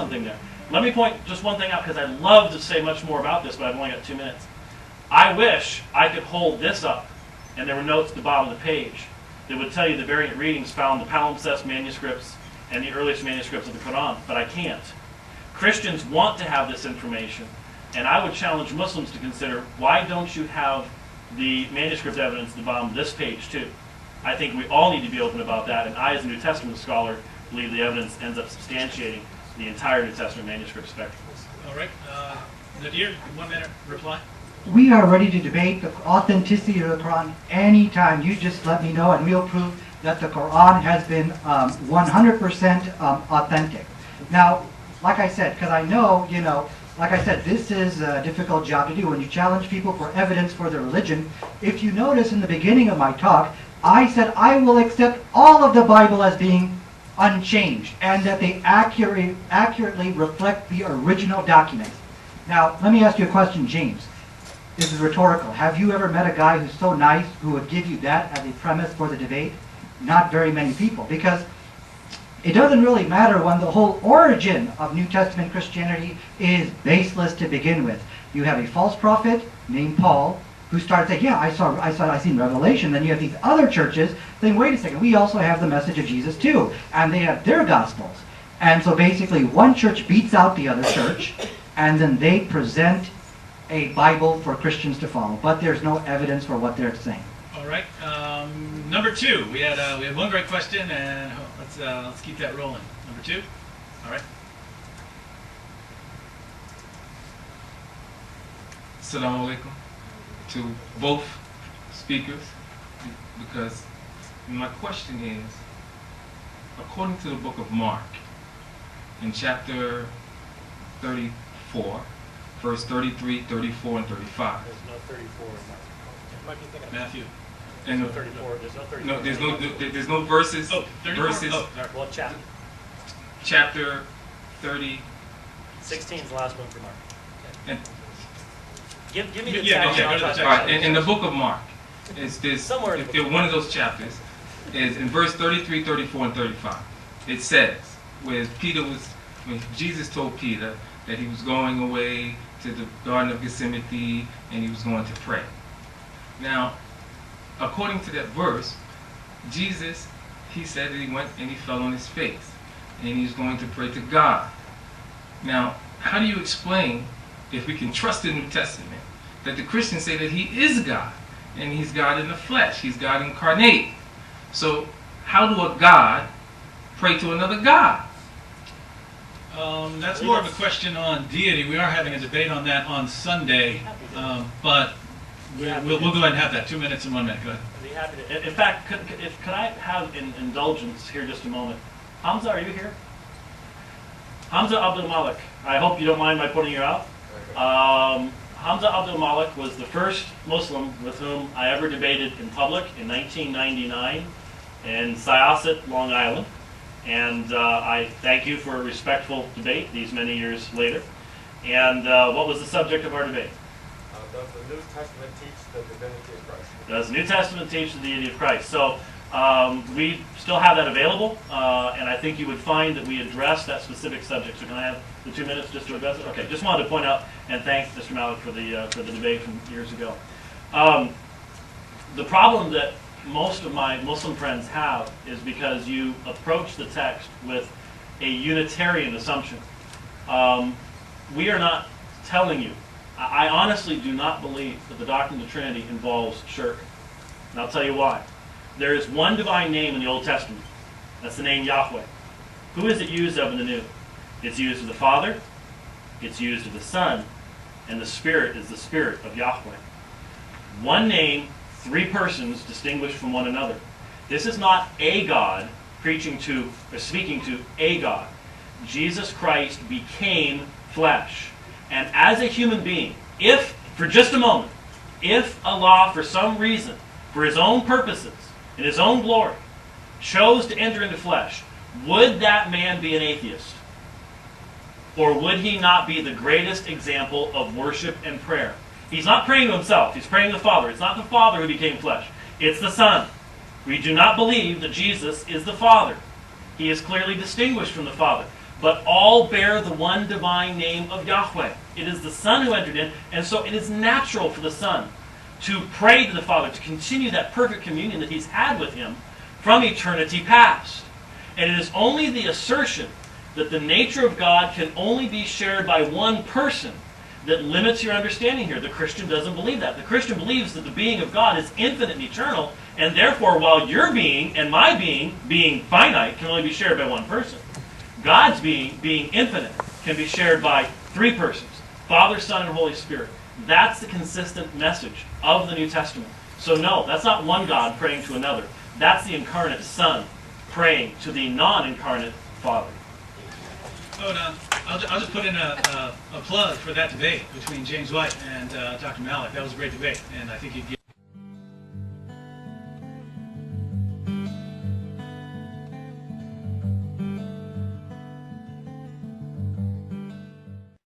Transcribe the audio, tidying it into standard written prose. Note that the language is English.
something there. Let me point just one thing out, because I'd love to say much more about this, but I've only got 2 minutes. I wish I could hold this up, and there were notes at the bottom of the page that would tell you the variant readings found in the palimpsest manuscripts and the earliest manuscripts of the Qur'an, but I can't. Christians want to have this information, and I would challenge Muslims to consider, why don't you have the manuscript evidence at the bottom of this page too? I think we all need to be open about that, and I, as a New Testament scholar, believe the evidence ends up substantiating the entire New Testament manuscript spectrum. All right. Nadir, 1 minute reply. We are ready to debate the authenticity of the Quran anytime. You just let me know, and we'll prove that the Quran has been 100% authentic. Now, like I said, because I know, like I said, this is a difficult job to do when you challenge people for evidence for their religion. If you notice in the beginning of my talk, I said I will accept all of the Bible as being unchanged and that they accurately reflect the original documents. Now, let me ask you a question, James. This is rhetorical. Have you ever met a guy who's so nice who would give you that as a premise for the debate? Not very many people, because it doesn't really matter when the whole origin of New Testament Christianity is baseless to begin with. You have a false prophet named Paul who started saying, yeah, I seen Revelation. Then you have these other churches saying, wait a second, we also have the message of Jesus too. And they have their gospels. And so basically one church beats out the other church, and then they present a Bible for Christians to follow. But there's no evidence for what they're saying. All right. Number 2. We had one great question, and let's keep that rolling. Number 2. All right. Assalamu alaikum to both speakers, because my question is, according to the book of Mark, in chapter 34, verse 33, 34, and 35. There's no 34 in Mark. You might be thinking of Matthew. There's no 34. There's no 34. No, there's no verses. Oh, 34? Verses. Oh, What chapter? Chapter 30. 16 is the last one for Mark. And, Give me the Yeah, text. go to the I'll text. try all right, in the book of Mark, it's this. Somewhere in the book of One of those chapters is in verse 33, 34, and 35. It says, when Jesus told Peter that he was going away to the Garden of Gethsemane and he was going to pray. Now, according to that verse, Jesus, he said that he went and he fell on his face and he was going to pray to God. Now, how do you explain, if we can trust the New Testament, that the Christians say that he is God and he's God in the flesh, he's God incarnate? So how do a God pray to another God? That's more of a question on deity. We are having a debate on that on Sunday, but we'll go ahead and have that. 2 minutes and 1 minute. Go ahead. I'd be happy to. In fact, could I have indulgence here just a moment? Hamza, are you here? Hamza Abdul Malik. I hope you don't mind my putting you out. Hamza Abdul Malik was the first Muslim with whom I ever debated in public in 1999 in Syosset, Long Island. And I thank you for a respectful debate these many years later. And what was the subject of our debate? Does the New Testament teach the divinity of Christ? Does the New Testament teach the deity of Christ? So we still have that available, and I think you would find that we address that specific subject. So can I have the 2 minutes just to address it? Okay, just wanted to point out and thank Mr. Malik for the debate from years ago. The problem that most of my Muslim friends have is because you approach the text with a Unitarian assumption. We are not telling you. I honestly do not believe that the doctrine of the Trinity involves shirk. And I'll tell you why. There is one divine name in the Old Testament. That's the name Yahweh. Who is it used of in the New? It's used of the Father, it's used of the Son, and the Spirit is the Spirit of Yahweh. One name, 3 persons distinguished from one another. This is not a God preaching to or speaking to a God. Jesus Christ became flesh. And as a human being, if, for just a moment, if Allah, for some reason, for his own purposes, in his own glory, chose to enter into flesh, would that man be an atheist? Or would he not be the greatest example of worship and prayer? He's not praying to himself, he's praying to the Father. It's not the Father who became flesh, it's the Son. We do not believe that Jesus is the Father. He is clearly distinguished from the Father. but all bear the one divine name of Yahweh. It is the Son who entered in, and so it is natural for the Son to pray to the Father, to continue that perfect communion that he's had with him from eternity past. And it is only the assertion that the nature of God can only be shared by one person that limits your understanding here. The Christian doesn't believe that. The Christian believes that the being of God is infinite and eternal, and therefore while your being and my being finite, can only be shared by one person, God's being infinite, can be shared by three persons, Father, Son, and Holy Spirit. That's the consistent message of the New Testament. So no, that's not one God praying to another. That's the incarnate Son praying to the non-incarnate Father. Oh, no. I'll just put in a plug for that debate between James White and Dr. Malik. That was a great debate, and I think you'd get